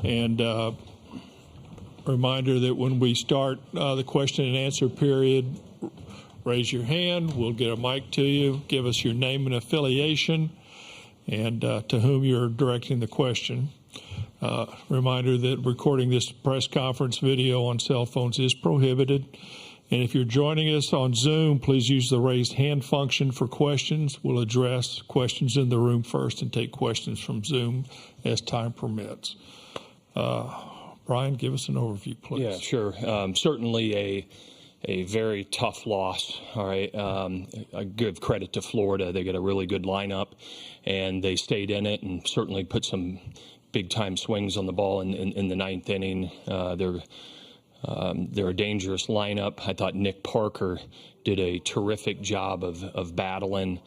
And reminder that when we start the question and answer period, raise your hand. We'll get a mic to you. Give us your name and affiliation and to whom you're directing the question. Reminder that recording this press conference video on cell phones is prohibited. And if you're joining us on Zoom, please use the raised hand function for questions. We'll address questions in the room first and take questions from Zoom as time permits. Brian, give us an overview, please. Yeah, sure. Certainly a very tough loss. All right. I give credit to Florida. They got a really good lineup, and they stayed in it and certainly put some big-time swings on the ball in the ninth inning. They're a dangerous lineup. I thought Nick Parker did a terrific job of battling.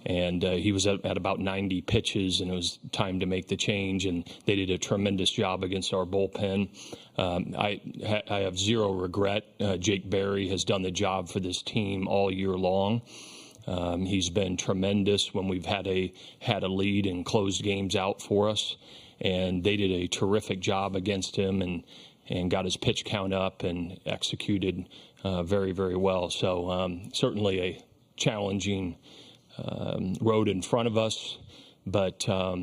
And he was at about 90 pitches, and it was time to make the change, and they did a tremendous job against our bullpen. I have zero regret. Jake Berry has done the job for this team all year long. He's been tremendous when we've had a lead and closed games out for us, and they did a terrific job against him and got his pitch count up and executed very, very well. So certainly a challenging road in front of us, but we'll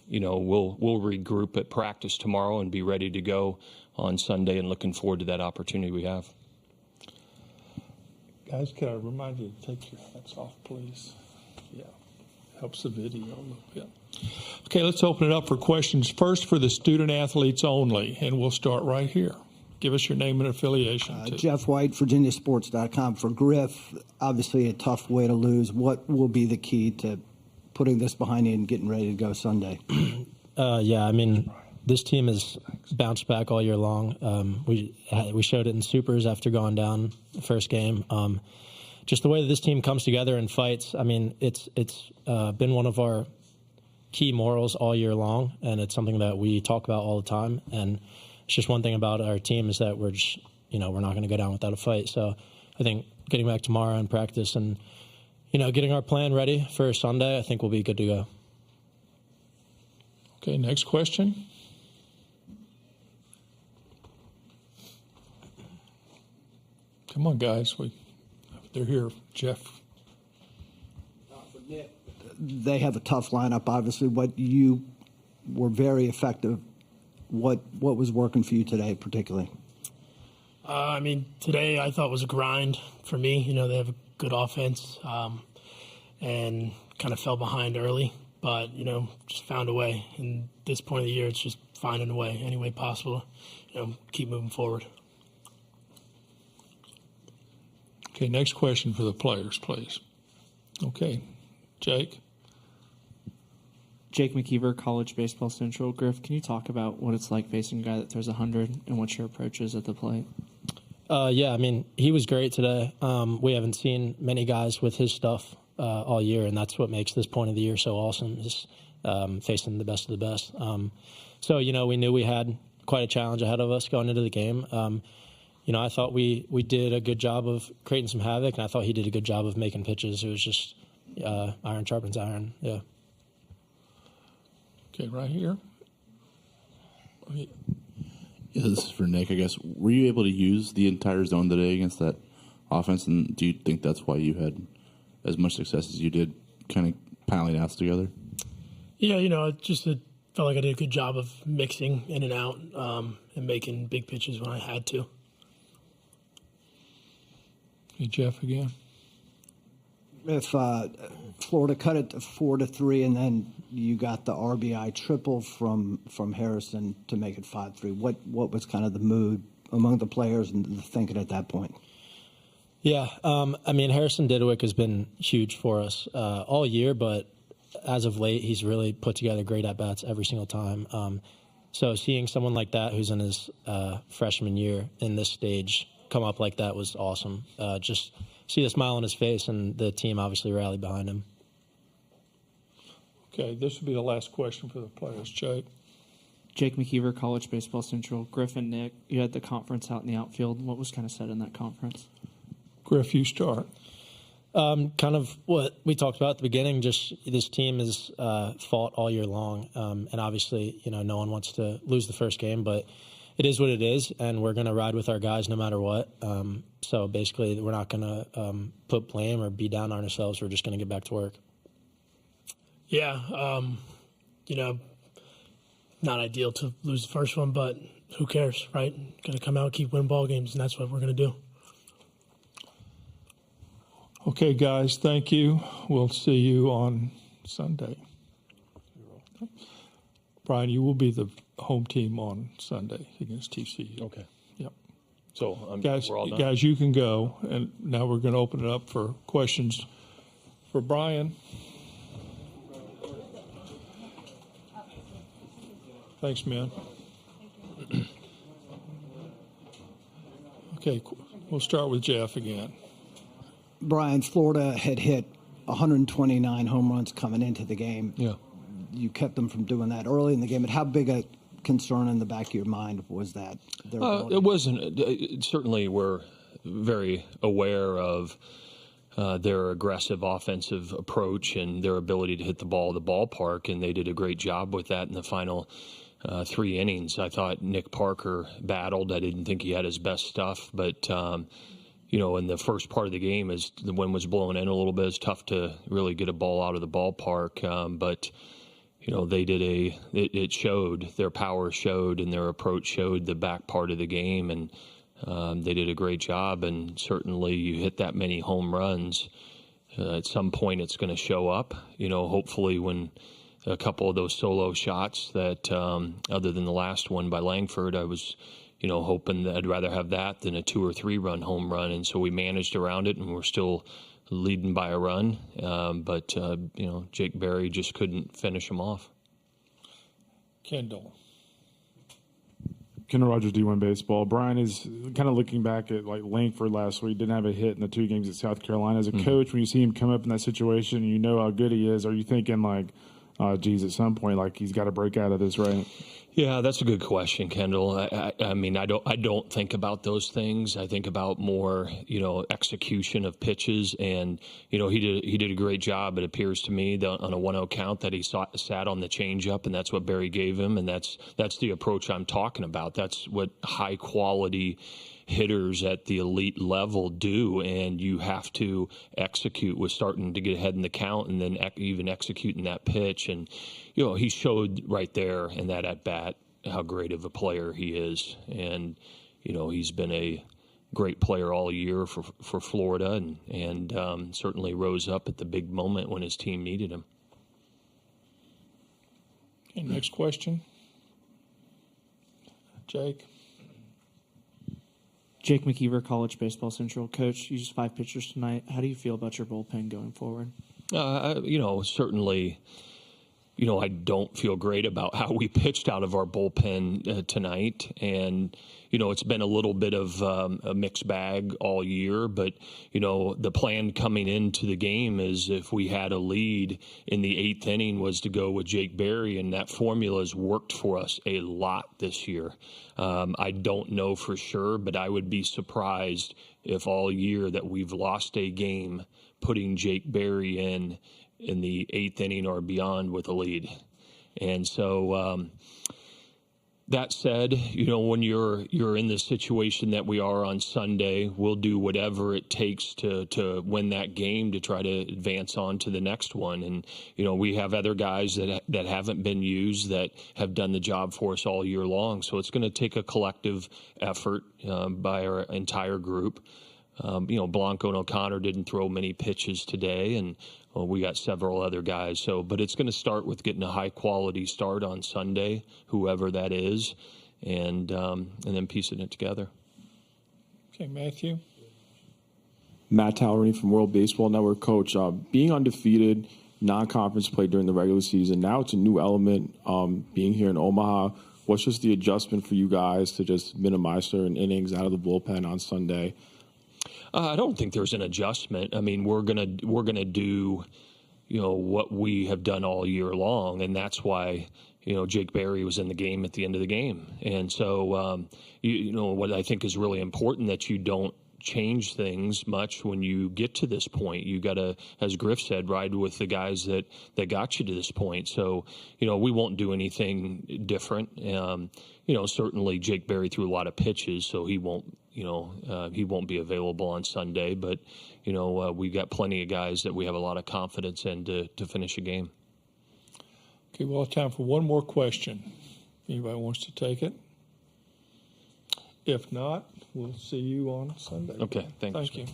regroup at practice tomorrow and be ready to go on Sunday, and looking forward to that opportunity we have. Guys, can I remind you to take your hats off, please? Yeah, helps the video a little bit. Okay, let's open it up for questions. First for the student athletes only, and we'll start right here. Give us your name and affiliation. Jeff White, VirginiaSports.com. For Griff, obviously a tough way to lose. What will be the key to putting this behind you and getting ready to go Sunday? This team has bounced back all year long. We showed it in Supers after going down the first game. Just the way that this team comes together and fights, it's been one of our key morals all year long, and it's something that we talk about all the time. And it's just one thing about our team is that we're just, we're not going to go down without a fight. So I think getting back tomorrow and practice and, getting our plan ready for Sunday, I think we'll be good to go. Okay, next question. Come on, guys. They're here. Jeff. They have a tough lineup, obviously. What you were very effective. What was working for you today, particularly? Today I thought was a grind for me. They have a good offense and kind of fell behind early, but, just found a way. And this point of the year, it's just finding a way, any way possible, keep moving forward. Okay, next question for the players, please. Okay, Jake. Jake McKeever, College Baseball Central. Griff, can you talk about what it's like facing a guy that throws 100 and what your approach is at the plate? He was great today. We haven't seen many guys with his stuff all year, and that's what makes this point of the year so awesome, is facing the best of the best. We knew we had quite a challenge ahead of us going into the game. I thought we did a good job of creating some havoc, and I thought he did a good job of making pitches. It was just iron sharpens iron, yeah. Okay, right here. Yeah, this is for Nick, I guess. Were you able to use the entire zone today against that offense, and do you think that's why you had as much success as you did kind of piling outs together? Yeah, it felt like I did a good job of mixing in and out and making big pitches when I had to. Hey, Jeff again. If Florida cut it to 4-3, and then you got the RBI triple from Harrison to make it 5-3, what was kind of the mood among the players and the thinking at that point? Yeah, Harrison Didowick has been huge for us all year, but as of late, he's really put together great at-bats every single time. So seeing someone like that who's in his freshman year in this stage come up like that was awesome. Just see the smile on his face, and the team obviously rallied behind him. Okay, this will be the last question for the players. Jake. Jake McKeever, College Baseball Central. Griff and Nick, you had the conference out in the outfield. What was kind of said in that conference? Griff, you start. Kind of what we talked about at the beginning. Just this team has fought all year long, and obviously, no one wants to lose the first game, but it is what it is, and we're going to ride with our guys no matter what. So basically, we're not going to put blame or be down on ourselves. We're just going to get back to work. Yeah, not ideal to lose the first one, but who cares, right? Going to come out, keep winning ball games, and that's what we're going to do. Okay, guys, thank you. We'll see you on Sunday. Brian, you will be the home team on Sunday against TCU. Okay. Yep. So we're all done. Guys, you can go, and now we're going to open it up for questions for Brian. Thanks, man. Okay, we'll start with Jeff again. Brian, Florida had hit 129 home runs coming into the game. Yeah. You kept them from doing that early in the game. And how big a concern in the back of your mind was that? It wasn't. Certainly, we're very aware of their aggressive offensive approach and their ability to hit the ball at the ballpark, and they did a great job with that in the final 3 innings. I thought Nick Parker battled. I didn't think he had his best stuff, but in the first part of the game, as the wind was blowing in a little bit, it's tough to really get a ball out of the ballpark. But they did it showed, their power showed, and their approach showed the back part of the game, and they did a great job. And certainly, you hit that many home runs, at some point it's going to show up. Hopefully when a couple of those solo shots that, other than the last one by Langford, I was hoping that I'd rather have that than a 2 or 3 run home run. And so we managed around it, and we're still leading by a run. But Jake Berry just couldn't finish him off. Kendall Rogers, D1 Baseball. Brian is kind of looking back at Langford last week, didn't have a hit in the 2 games at South Carolina. As a coach, when you see him come up in that situation, you know how good he is. Are you thinking geez, at some point, he's got to break out of this, right? Yeah, that's a good question, Kendall. I mean, I don't think about those things. I think about more, execution of pitches, and he did a great job. It appears to me on a 1-0 count that he sat on the changeup, and that's what Barry gave him, and that's the approach I'm talking about. That's what high quality hitters at the elite level do, and you have to execute with starting to get ahead in the count and then even executing that pitch. And he showed right there in that at bat how great of a player he is, and he's been a great player all year for Florida, and certainly rose up at the big moment when his team needed him. Okay, next question, Jake. Jake McKeever, College Baseball Central. Coach, you used 5 pitchers tonight. How do you feel about your bullpen going forward? Certainly, I don't feel great about how we pitched out of our bullpen tonight. And, it's been a little bit of a mixed bag all year. But, the plan coming into the game is if we had a lead in the 8th inning was to go with Jake Berry. And that formula has worked for us a lot this year. I don't know for sure, but I would be surprised if all year that we've lost a game putting Jake Berry in the 8th inning or beyond with a lead. And so that said, when you're in the situation that we are on Sunday, we'll do whatever it takes to win that game to try to advance on to the next one. And, we have other guys that haven't been used that have done the job for us all year long. So it's going to take a collective effort by our entire group. Blanco and O'Connor didn't throw many pitches today, and we got several other guys. But it's going to start with getting a high-quality start on Sunday, whoever that is, and then piecing it together. Okay, Matthew. Matt Tallery from World Baseball Network. Coach, being undefeated, non-conference play during the regular season, now it's a new element being here in Omaha. What's just the adjustment for you guys to just minimize certain innings out of the bullpen on Sunday? I don't think there's an adjustment. I mean, we're gonna do, what we have done all year long, and that's why, Jake Berry was in the game at the end of the game. And so, what I think is really important that you don't change things much when you get to this point. You got to, as Griff said, ride with the guys that got you to this point. So, we won't do anything different. Certainly Jake Berry threw a lot of pitches, so he won't be available on Sunday. But, we've got plenty of guys that we have a lot of confidence in to finish a game. Okay, we'll have time for one more question. Anybody wants to take it? If not, we'll see you on Sunday. Okay, thanks. Thank you.